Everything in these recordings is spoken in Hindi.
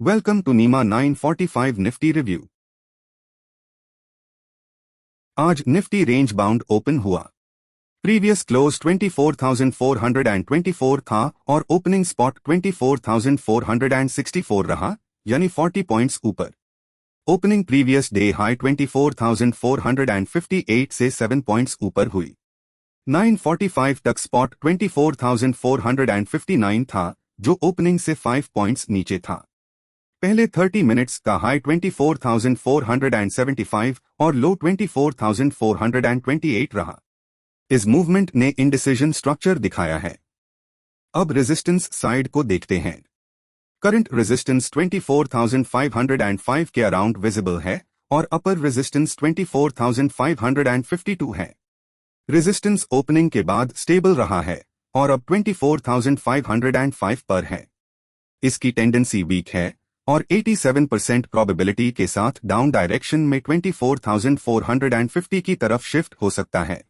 Welcome to Neema 945 Nifty review. आज निफ्टी रेंज बाउंड ओपन हुआ। प्रीवियस क्लोज 24,424 था और ओपनिंग स्पॉट 24,464 रहा, यानी 40 पॉइंट्स ऊपर। ओपनिंग प्रीवियस डे हाई 24,458 से 7 पॉइंट्स ऊपर हुई। 9:45 तक स्पॉट 24,459 था, जो ओपनिंग से 5 पॉइंट्स नीचे था। पहले 30 मिनट्स का हाई 24,475 और लो 24,428 रहा। इस मूवमेंट ने इंडिसीजन स्ट्रक्चर दिखाया है। अब रेजिस्टेंस साइड को देखते हैं। करंट रेजिस्टेंस 24,505 के अराउंड विजिबल है और अपर रेजिस्टेंस 24,552 है। रेजिस्टेंस ओपनिंग के बाद स्टेबल रहा है और अब 24,505 पर है। इसकी टेंडेंसी वीक है और 87% प्रोबेबिलिटी के साथ डाउन डायरेक्शन में 24,450 की तरफ शिफ्ट हो सकता है।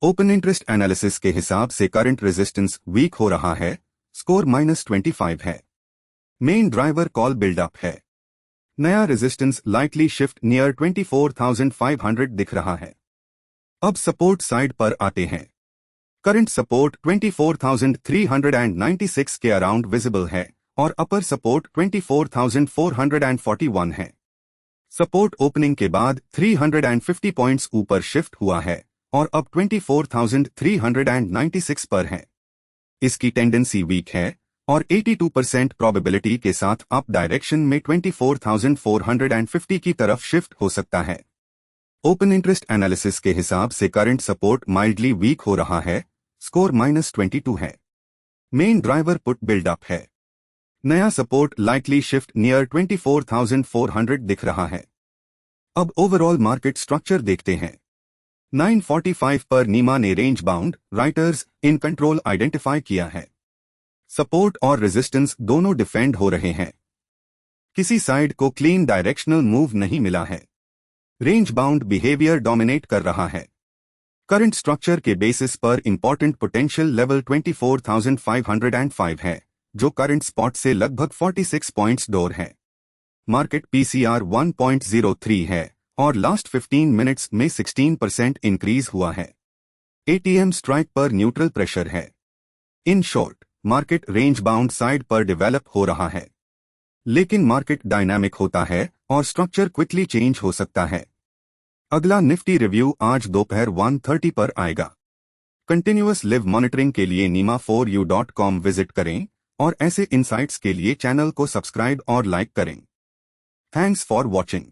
ओपन इंटरेस्ट एनालिसिस के हिसाब से करंट रेजिस्टेंस वीक हो रहा है, स्कोर -25 है। मेन ड्राइवर कॉल बिल्डअप है। नया रेजिस्टेंस लाइकली शिफ्ट नियर 24,500 दिख रहा है। अब सपोर्ट साइड पर आते हैं। करंट सपोर्ट 24,396 के अराउंड विजिबल है और अपर सपोर्ट 24,441 है। सपोर्ट ओपनिंग के बाद 350 पॉइंट्स ऊपर शिफ्ट हुआ है और अब 24,396 पर है। इसकी टेंडेंसी वीक है और 82% प्रोबेबिलिटी के साथ अप डायरेक्शन में 24,450 की तरफ शिफ्ट हो सकता है। ओपन इंटरेस्ट एनालिसिस के हिसाब से करंट सपोर्ट माइल्डली वीक हो रहा है, स्कोर -22 है। मेन ड्राइवर पुट बिल्डअप है। नया सपोर्ट लाइकली शिफ्ट नियर 24,400 दिख रहा है। अब ओवरऑल मार्केट स्ट्रक्चर देखते हैं। 9:45 पर नीमा ने range bound writers in control identify किया है। सपोर्ट और रेजिस्टेंस दोनों डिफेंड हो रहे हैं। किसी साइड को क्लीन डायरेक्शनल मूव नहीं मिला है। रेंज बाउंड बिहेवियर डोमिनेट कर रहा है। करंट स्ट्रक्चर के बेसिस पर इंपॉर्टेंट पोटेंशियल लेवल 24,505 है, जो करंट स्पॉट से लगभग 46 पॉइंट्स डोर है। मार्केट पीसीआर 1.03 है और लास्ट 15 मिनट्स में 16% इंक्रीज हुआ है। एटीएम स्ट्राइक पर न्यूट्रल प्रेशर है। In short, market range bound side पर डेवलप हो रहा है। लेकिन मार्केट डायनामिक होता है और स्ट्रक्चर क्विकली चेंज हो सकता है। अगला निफ्टी रिव्यू आज दोपहर 1:30 पर आएगा। कंटिन्यूअस लिव मॉनिटरिंग के लिए nima4u.com विजिट करें और ऐसे इनसाइट्स के लिए चैनल को सब्सक्राइब और लाइक करें। Thanks for watching.